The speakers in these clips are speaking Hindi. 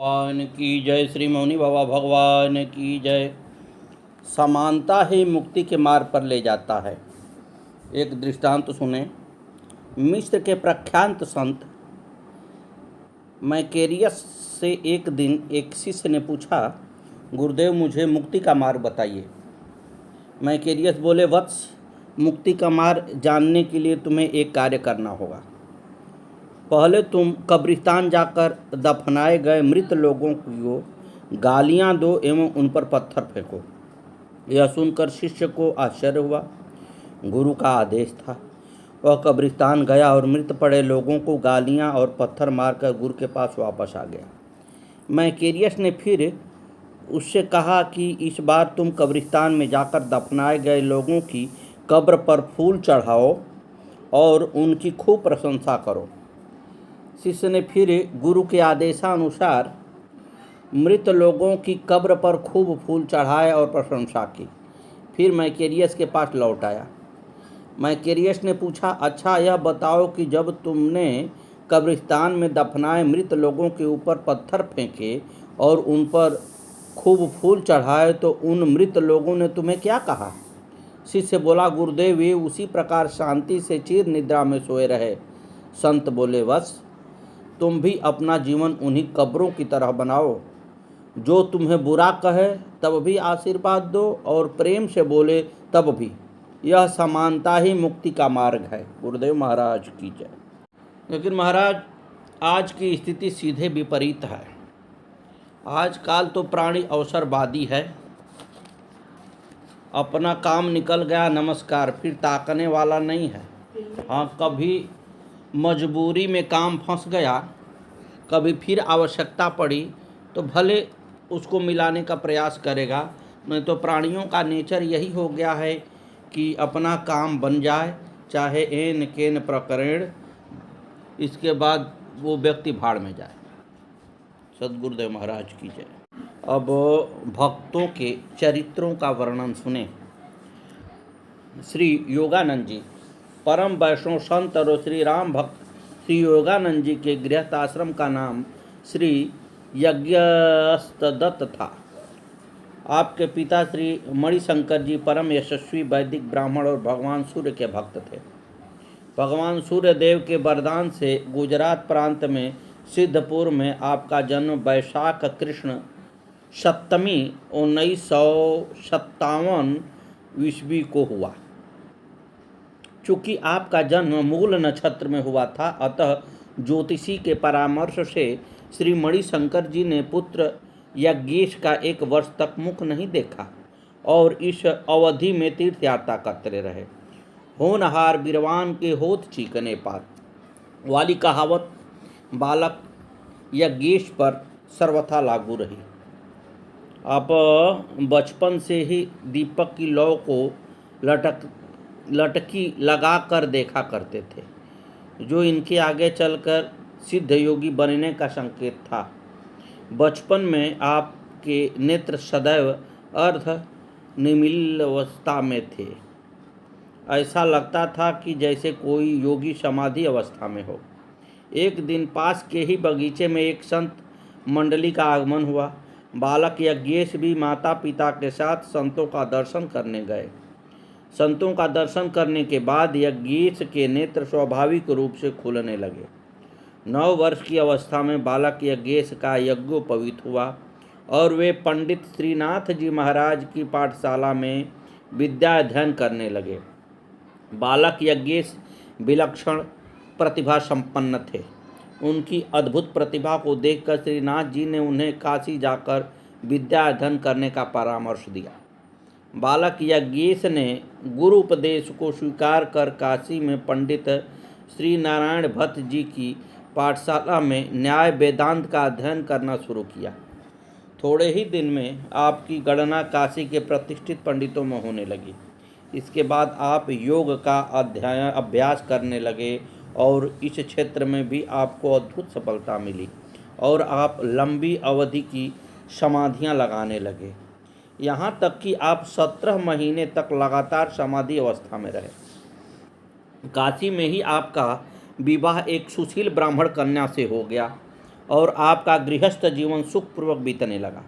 भगवान की जय। श्री मौनी बाबा भगवान की जय। समानता ही मुक्ति के मार्ग पर ले जाता है। एक दृष्टांत सुने। मिस्र के प्रख्यात संत मैकेरियस से एक दिन एक शिष्य ने पूछा, गुरुदेव मुझे मुक्ति का मार्ग बताइए। मैकेरियस बोले, वत्स, मुक्ति का मार्ग जानने के लिए तुम्हें एक कार्य करना होगा। पहले तुम कब्रिस्तान जाकर दफनाए गए मृत लोगों को गालियां दो एवं उन पर पत्थर फेंको। यह सुनकर शिष्य को आश्चर्य हुआ। गुरु का आदेश था। वह कब्रिस्तान गया और मृत पड़े लोगों को गालियां और पत्थर मारकर गुरु के पास वापस आ गया। मैकेरियस ने फिर उससे कहा कि इस बार तुम कब्रिस्तान में जाकर दफनाए गए लोगों की कब्र पर फूल चढ़ाओ और उनकी खूब प्रशंसा करो। शिष्य ने फिर गुरु के आदेशानुसार मृत लोगों की कब्र पर खूब फूल चढ़ाए और प्रशंसा की। फिर मैकेरियस के पास लौट आया। मैकेरियस ने पूछा, अच्छा यह बताओ कि जब तुमने कब्रिस्तान में दफनाए मृत लोगों के ऊपर पत्थर फेंके और उन पर खूब फूल चढ़ाए तो उन मृत लोगों ने तुम्हें क्या कहा? शिष्य बोला, गुरुदेव वे उसी प्रकार शांति से चिर निद्रा में सोए रहे। संत बोले, बस तुम भी अपना जीवन उन्हीं कब्रों की तरह बनाओ। जो तुम्हें बुरा कहे तब भी आशीर्वाद दो और प्रेम से बोले तब भी। यह समानता ही मुक्ति का मार्ग है। गुरुदेव महाराज की जय। लेकिन महाराज, आज की स्थिति सीधे विपरीत है। आजकल तो प्राणी अवसरवादी है। अपना काम निकल गया, नमस्कार, फिर ताकने वाला नहीं है। हाँ, कभी मजबूरी में काम फंस गया, कभी फिर आवश्यकता पड़ी तो भले उसको मिलाने का प्रयास करेगा। नहीं तो प्राणियों का नेचर यही हो गया है कि अपना काम बन जाए, चाहे एन केन प्रकरण, इसके बाद वो व्यक्ति भाड़ में जाए। सद्गुरुदेव महाराज की जय। अब भक्तों के चरित्रों का वर्णन सुने। श्री योगानंद जी परम वैष्णव संत और श्री राम भक्त श्री योगानंद जी के गृहस्थ आश्रम का नाम श्री यज्ञस्तदत्त था। आपके पिता श्री मणिशंकर जी परम यशस्वी वैदिक ब्राह्मण और भगवान सूर्य के भक्त थे। भगवान सूर्य देव के वरदान से गुजरात प्रांत में सिद्धपुर में आपका जन्म वैशाख कृष्ण सप्तमी 1957 ईस्वी को हुआ। चूँकि आपका जन्म मूल नक्षत्र में हुआ था, अतः ज्योतिषी के परामर्श से श्री मणिशंकर जी ने पुत्र यज्ञेश का 1 वर्ष तक मुख नहीं देखा और इस अवधि में तीर्थ यात्रा करते रहे। होनहार बीरवान के होत चीकने पार वाली कहावत बालक यज्ञेश पर सर्वथा लागू रही। आप बचपन से ही दीपक की लौ को लटकी लगा कर देखा करते थे, जो इनके आगे चलकर सिद्ध योगी बनने का संकेत था। बचपन में आपके नेत्र सदैव अर्ध निमील अवस्था में थे। ऐसा लगता था कि जैसे कोई योगी समाधि अवस्था में हो। एक दिन पास के ही बगीचे में एक संत मंडली का आगमन हुआ। बालक यज्ञेश भी माता पिता के साथ संतों का दर्शन करने गए। संतों का दर्शन करने के बाद यज्ञेश के नेत्र स्वाभाविक रूप से खुलने लगे। 9 वर्ष की अवस्था में बालक यज्ञेश का यज्ञोपवीत हुआ और वे पंडित श्रीनाथ जी महाराज की पाठशाला में विद्या अध्ययन करने लगे। बालक यज्ञेश विलक्षण प्रतिभा संपन्न थे। उनकी अद्भुत प्रतिभा को देखकर श्रीनाथ जी ने उन्हें काशी जाकर विद्या अध्ययन करने का परामर्श दिया। बालक यज्ञेश ने गुरु उपदेश को स्वीकार कर काशी में पंडित श्री नारायण भट्ट जी की पाठशाला में न्याय वेदांत का अध्ययन करना शुरू किया। थोड़े ही दिन में आपकी गणना काशी के प्रतिष्ठित पंडितों में होने लगी। इसके बाद आप योग का अभ्यास करने लगे और इस क्षेत्र में भी आपको अद्भुत सफलता मिली और आप लंबी अवधि की समाधियां लगाने लगे। यहाँ तक कि आप 17 महीने तक लगातार समाधि अवस्था में रहे। काशी में ही आपका विवाह एक सुशील ब्राह्मण कन्या से हो गया और आपका गृहस्थ जीवन सुखपूर्वक बीतने लगा।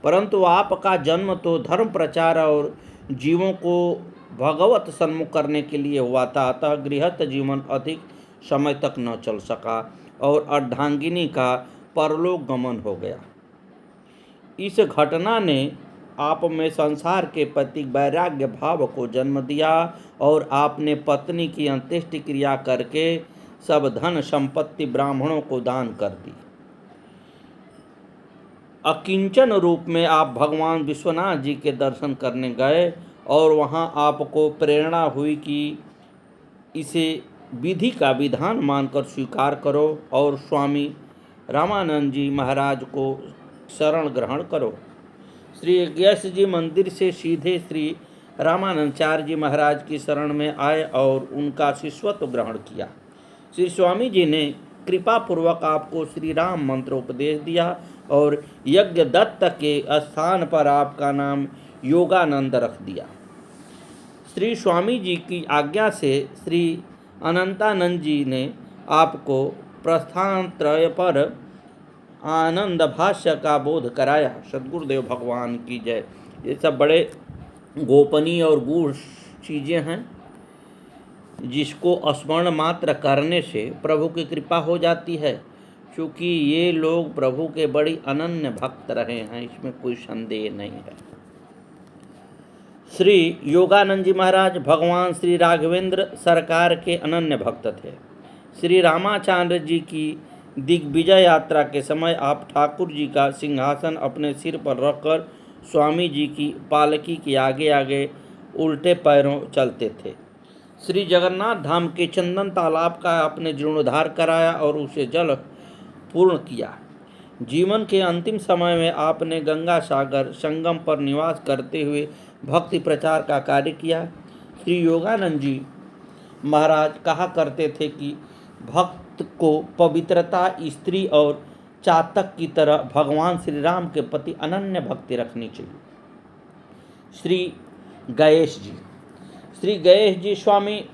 परंतु आपका जन्म तो धर्म प्रचार और जीवों को भगवत सन्मुख करने के लिए हुआ था, अतः गृहस्थ जीवन अधिक समय तक न चल सका और अर्धांगिनी का परलोक गमन हो गया। इस घटना ने आप में संसार के प्रति वैराग्य भाव को जन्म दिया और आपने पत्नी की अंत्येष्टि क्रिया करके सब धन संपत्ति ब्राह्मणों को दान कर दी। अकिंचन रूप में आप भगवान विश्वनाथ जी के दर्शन करने गए और वहां आपको प्रेरणा हुई कि इसे विधि का विधान मानकर स्वीकार करो और स्वामी रामानंद जी महाराज को शरण ग्रहण करो। श्री यज्ञेश जी मंदिर से सीधे श्री रामानंदाचार्य जी महाराज की शरण में आए और उनका शिष्यत्व ग्रहण किया। श्री स्वामी जी ने कृपा पूर्वक आपको श्री राम मंत्र उपदेश दिया और यज्ञ दत्त के स्थान पर आपका नाम योगानंद रख दिया। श्री स्वामी जी की आज्ञा से श्री अनंतानंद जी ने आपको प्रस्थानत्रय पर आनंद भाष्य का बोध कराया। सद्गुरुदेव भगवान की जय। ये सब बड़े गोपनीय और गूढ़ चीज़ें हैं जिसको स्मरण मात्र करने से प्रभु की कृपा हो जाती है, क्योंकि ये लोग प्रभु के बड़ी अनन्य भक्त रहे हैं, इसमें कोई संदेह नहीं है। श्री योगानंद जी महाराज भगवान श्री राघवेंद्र सरकार के अनन्य भक्त थे। श्री रामाचार्य जी की दिग्विजय यात्रा के समय आप ठाकुर जी का सिंहासन अपने सिर पर रखकर स्वामी जी की पालकी के आगे आगे उल्टे पैरों चलते थे। श्री जगन्नाथ धाम के चंदन तालाब का आपने जीर्णोद्धार कराया और उसे जल पूर्ण किया। जीवन के अंतिम समय में आपने गंगा सागर संगम पर निवास करते हुए भक्ति प्रचार का कार्य किया। श्री योगानंद जी महाराज कहा करते थे कि भक्त को पवित्रता, स्त्री और चातक की तरह भगवान श्री राम के प्रति अनन्य भक्ति रखनी चाहिए। श्री गणेश जी स्वामी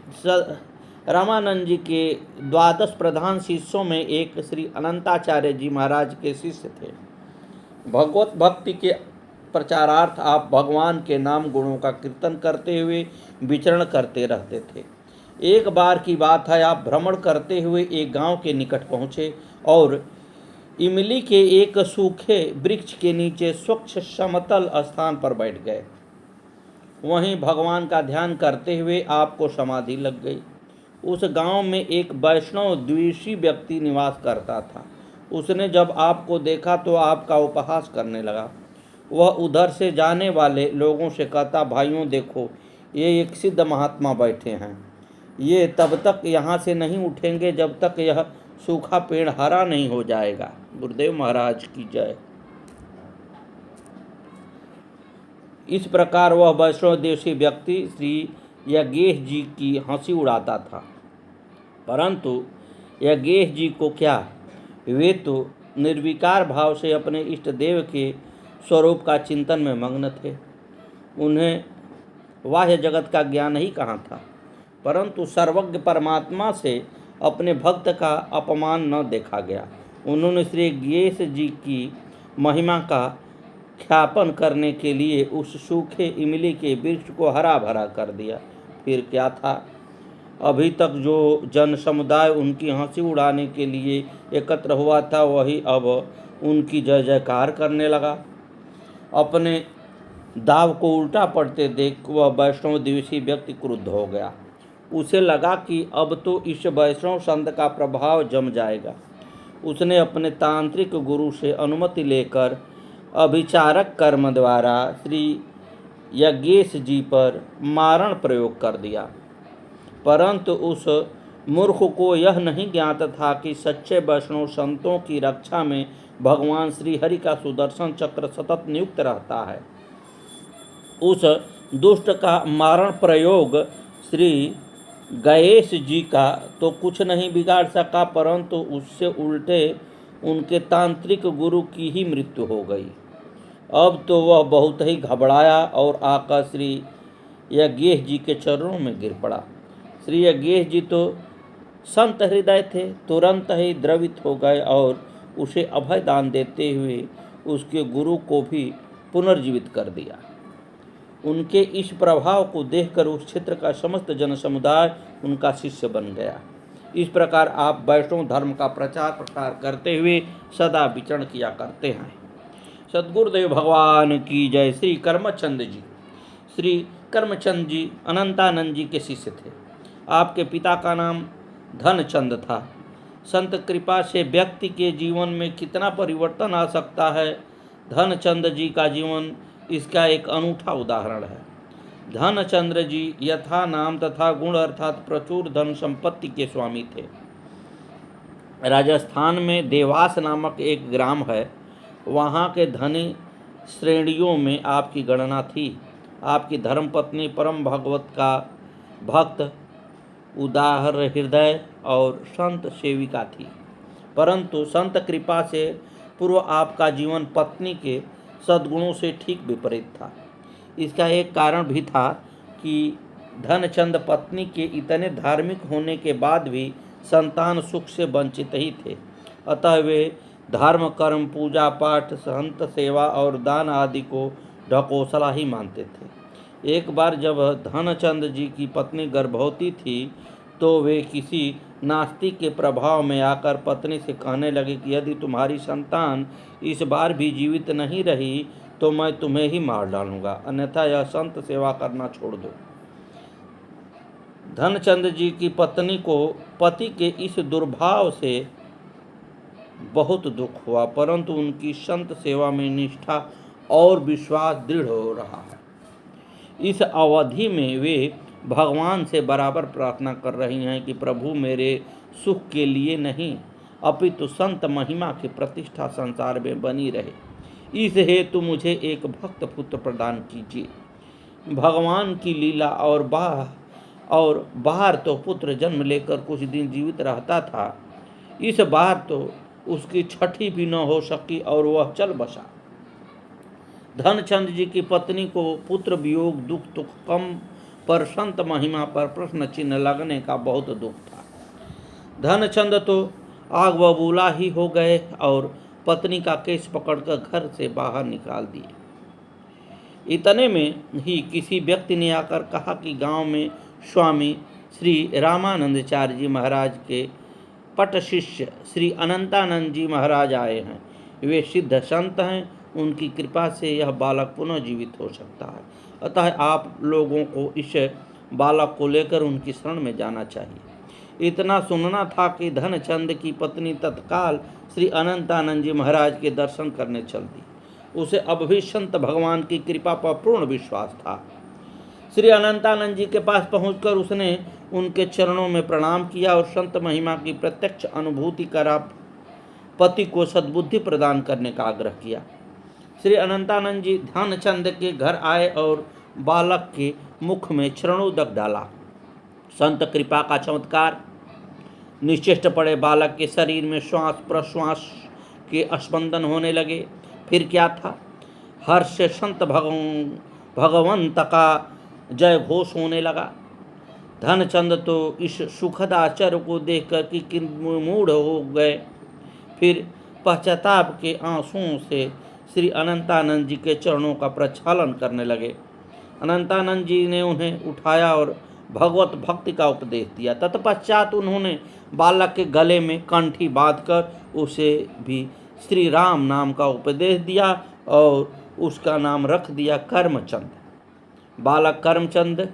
रामानंद जी के द्वादश प्रधान शिष्यों में एक श्री अनंताचार्य जी महाराज के शिष्य थे। भगवत भक्ति के प्रचारार्थ आप भगवान के नाम गुणों का कीर्तन करते हुए विचरण करते रहते थे। एक बार की बात है, आप भ्रमण करते हुए एक गांव के निकट पहुँचे और इमली के एक सूखे वृक्ष के नीचे स्वच्छ समतल स्थान पर बैठ गए। वहीं भगवान का ध्यान करते हुए आपको समाधि लग गई। उस गांव में एक वैष्णव द्वेषी व्यक्ति निवास करता था। उसने जब आपको देखा तो आपका उपहास करने लगा। वह उधर से जाने वाले लोगों से कहता, भाइयों देखो, ये एक सिद्ध महात्मा बैठे हैं। ये तब तक यहाँ से नहीं उठेंगे जब तक यह सूखा पेड़ हरा नहीं हो जाएगा। गुरुदेव महाराज की जय। इस प्रकार वह वैष्णव देशी व्यक्ति श्री यज्ञेश जी की हंसी उड़ाता था, परंतु यज्ञेश जी को क्या, वे तो निर्विकार भाव से अपने इष्ट देव के स्वरूप का चिंतन में मग्न थे। उन्हें बाह्य जगत का ज्ञान ही कहाँ था, परंतु सर्वज्ञ परमात्मा से अपने भक्त का अपमान न देखा गया। उन्होंने श्री यज्ञेश जी की महिमा का ख्यापन करने के लिए उस सूखे इमली के वृक्ष को हरा भरा कर दिया। फिर क्या था, अभी तक जो जन समुदाय उनकी हंसी उड़ाने के लिए एकत्र हुआ था, वही अब उनकी जय जयकार करने लगा। अपने दाव को उल्टा पड़ते देख वह वैष्णव द्वेषी व्यक्ति क्रुद्ध हो गया। उसे लगा कि अब तो इस वैष्णव संत का प्रभाव जम जाएगा। उसने अपने तांत्रिक गुरु से अनुमति लेकर अभिचारक कर्म द्वारा श्री यज्ञेश जी पर मारण प्रयोग कर दिया। परंतु उस मूर्ख को यह नहीं ज्ञात था कि सच्चे वैष्णव संतों की रक्षा में भगवान श्री हरि का सुदर्शन चक्र सतत नियुक्त रहता है। उस दुष्ट का मारण प्रयोग श्री गणेश जी का तो कुछ नहीं बिगाड़ सका, परंतु उससे उल्टे उनके तांत्रिक गुरु की ही मृत्यु हो गई। अब तो वह बहुत ही घबराया और आकर श्री यज्ञेश जी के चरणों में गिर पड़ा। श्री यज्ञेश जी तो संत हृदय थे, तुरंत ही द्रवित हो गए और उसे अभय दान देते हुए उसके गुरु को भी पुनर्जीवित कर दिया। उनके इस प्रभाव को देखकर उस क्षेत्र का समस्त जन समुदाय उनका शिष्य बन गया। इस प्रकार आप वैष्णव धर्म का प्रचार प्रसार करते हुए सदा विचरण किया करते हैं। सद्गुरुदेव भगवान की जय। श्री कर्मचंद जी। श्री कर्मचंद जी अनंतानंद जी के शिष्य थे। आपके पिता का नाम धनचंद था। संत कृपा से व्यक्ति के जीवन में कितना परिवर्तन आ सकता है, धनचंद जी का जीवन इसका एक अनूठा उदाहरण है। धनचंद्र जी यथा नाम तथा गुण अर्थात प्रचुर धन संपत्ति के स्वामी थे। राजस्थान में देवास नामक एक ग्राम है, वहाँ के धनी श्रेणियों में आपकी गणना थी। आपकी धर्मपत्नी परम भगवत का भक्त, उदार हृदय और संत सेविका थी। परंतु संत कृपा से पूर्व आपका जीवन पत्नी के सद्गुणों से ठीक विपरीत था। इसका एक कारण भी था कि धनचंद पत्नी के इतने धार्मिक होने के बाद भी संतान सुख से वंचित ही थे। अतः वे धर्म, कर्म, पूजा पाठ, संत सेवा और दान आदि को ढकोसला ही मानते थे। एक बार जब धनचंद जी की पत्नी गर्भवती थी तो वे किसी नास्तिक के प्रभाव में आकर पत्नी से कहने लगे कि यदि तुम्हारी संतान इस बार भी जीवित नहीं रही तो मैं तुम्हें ही मार डालूंगा, अन्यथा यह संत सेवा करना छोड़ दो। धनचंद जी की पत्नी को पति के इस दुर्भाव से बहुत दुख हुआ, परंतु उनकी संत सेवा में निष्ठा और विश्वास दृढ़ हो रहा है। इस अवधि में वे भगवान से बराबर प्रार्थना कर रही हैं कि प्रभु मेरे सुख के लिए नहीं अपितु संत महिमा की प्रतिष्ठा संसार में बनी रहे, इस हेतु मुझे एक भक्त पुत्र प्रदान कीजिए। भगवान की लीला और बाहर तो पुत्र जन्म लेकर कुछ दिन जीवित रहता था, इस बार तो उसकी छठी भी न हो सकी और वह चल बसा। धनचंद जी की पत्नी को पुत्र वियोग दुख तो कम, पर संत महिमा पर प्रश्न चिन्ह लगने का बहुत दुख था। धनचंद तो आग बबूला ही हो गए और पत्नी का केस पकड़कर घर से बाहर निकाल दिए। इतने में ही किसी व्यक्ति ने आकर कहा कि गांव में स्वामी श्री रामानंदाचार्य जी महाराज के पट शिष्य श्री अनंतानंद जी महाराज आए हैं। वे सिद्ध संत हैं, उनकी कृपा से यह बालक पुनः जीवित हो सकता है। अतः आप लोगों को इस बालक को लेकर उनकी शरण में जाना चाहिए। इतना सुनना था कि धनचंद की पत्नी तत्काल श्री अनंतानंद जी महाराज के दर्शन करने चल दी। उसे अब भी संत भगवान की कृपा पर पूर्ण विश्वास था। श्री अनंतानंद जी के पास पहुंचकर उसने उनके चरणों में प्रणाम किया और संत महिमा की प्रत्यक्ष अनुभूति करा पति को सद्बुद्धि प्रदान करने का आग्रह किया। श्री अनंतानंद जी ध्यानचंद के घर आए और बालक के मुख में चरणोदक डाला। संत कृपा का चमत्कार। निश्चेष्ट पड़े बालक के शरीर में श्वास प्रश्वास के स्पंदन होने लगे। फिर क्या था, हर्ष से संत भगवंत का जय घोष होने लगा। धनचंद तो इस सुखद आश्चर्य को देखकर कि मूढ़ हो गए। फिर पश्चाताप के आंसुओं से श्री अनंतानंद जी के चरणों का प्रक्षालन करने लगे। अनंतानंद जी ने उन्हें उठाया और भगवत भक्ति का उपदेश दिया। तत्पश्चात उन्होंने बालक के गले में कंठी बांधकर उसे भी श्री राम नाम का उपदेश दिया और उसका नाम रख दिया कर्मचंद। बालक कर्मचंद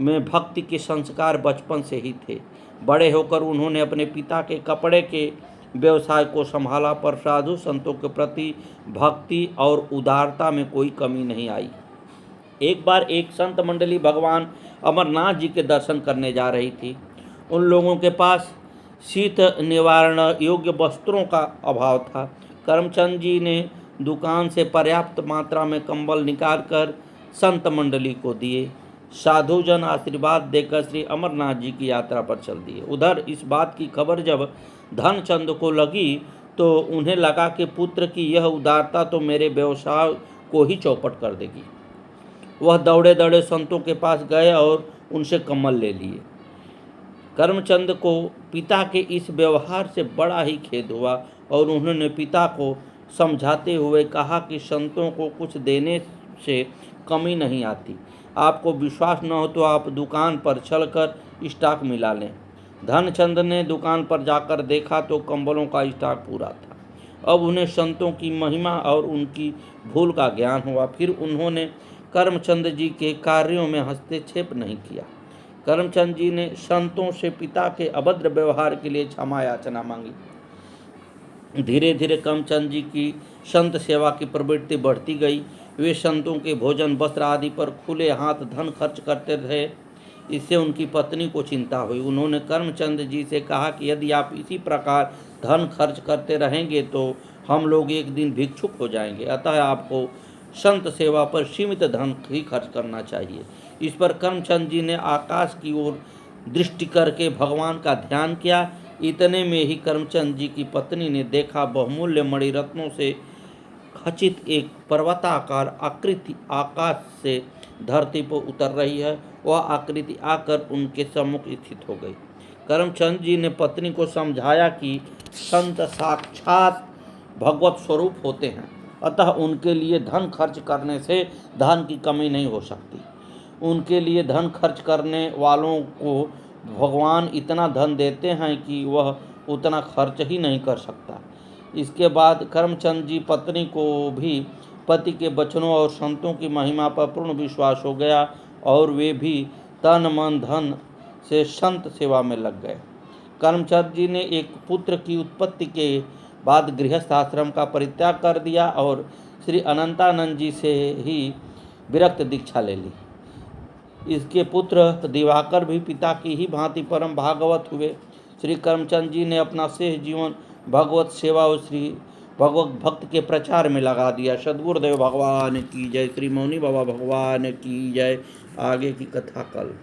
में भक्ति के संस्कार बचपन से ही थे। बड़े होकर उन्होंने अपने पिता के कपड़े के व्यवसाय को संभाला, पर साधु संतों के प्रति भक्ति और उदारता में कोई कमी नहीं आई। एक बार एक संत मंडली भगवान अमरनाथ जी के दर्शन करने जा रही थी। उन लोगों के पास शीत निवारण योग्य वस्त्रों का अभाव था। करमचंद जी ने दुकान से पर्याप्त मात्रा में कंबल निकालकर संत मंडली को दिए। साधुजन आशीर्वाद देकर श्री अमरनाथ जी की यात्रा पर चल दिए। उधर इस बात की खबर जब धनचंद को लगी तो उन्हें लगा कि पुत्र की यह उदारता तो मेरे व्यवसाय को ही चौपट कर देगी। वह दौड़े दौड़े संतों के पास गए और उनसे कम्बल ले लिए। करमचंद को पिता के इस व्यवहार से बड़ा ही खेद हुआ और उन्होंने पिता को समझाते हुए कहा कि संतों को कुछ देने से कमी नहीं आती। आपको विश्वास न हो तो आप दुकान पर चलकर स्टॉक मिला लें। धनचंद ने दुकान पर जाकर देखा तो कंबलों का स्टॉक पूरा था। अब उन्हें संतों की महिमा और उनकी भूल का ज्ञान हुआ। फिर उन्होंने करमचंद जी के कार्यों में हस्तक्षेप नहीं किया। करमचंद जी ने संतों से पिता के अभद्र व्यवहार के लिए क्षमा याचना मांगी। धीरे धीरे करमचंद जी की संत सेवा की प्रवृत्ति बढ़ती गई। वे संतों के भोजन वस्त्र आदि पर खुले हाथ धन खर्च करते थे। इससे उनकी पत्नी को चिंता हुई। उन्होंने करमचंद जी से कहा कि यदि आप इसी प्रकार धन खर्च करते रहेंगे तो हम लोग एक दिन भिक्षुक हो जाएंगे। अतः आपको संत सेवा पर सीमित धन ही खर्च करना चाहिए। इस पर करमचंद जी ने आकाश की ओर दृष्टि करके भगवान का ध्यान किया। इतने में ही करमचंद जी की पत्नी ने देखा बहुमूल्य मणिरत्नों से खचित एक पर्वताकार आकृति आकाश से धरती पर उतर रही है। वह आकृति आकर उनके सम्मुख स्थित हो गई। करमचंद जी ने पत्नी को समझाया कि संत साक्षात भगवत स्वरूप होते हैं, अतः उनके लिए धन खर्च करने से धन की कमी नहीं हो सकती। उनके लिए धन खर्च करने वालों को भगवान इतना धन देते हैं कि वह उतना खर्च ही नहीं कर सकता। इसके बाद करमचंद जी पत्नी को भी पति के वचनों और संतों की महिमा पर पूर्ण विश्वास हो गया और वे भी तन मन धन से संत सेवा में लग गए। करमचंद जी ने एक पुत्र की उत्पत्ति के बाद गृहस्थ आश्रम का परित्याग कर दिया और श्री अनंतानंद जी से ही विरक्त दीक्षा ले ली। इसके पुत्र दिवाकर भी पिता की ही भांति परम भागवत हुए। श्री करमचंद जी ने अपना शेष जीवन भगवत सेवा और श्री भगवत भक्त के प्रचार में लगा दिया। सद्गुरुदेव भगवान की जय। श्री मौनी बाबा भगवान की जय। आगे की कथा कल।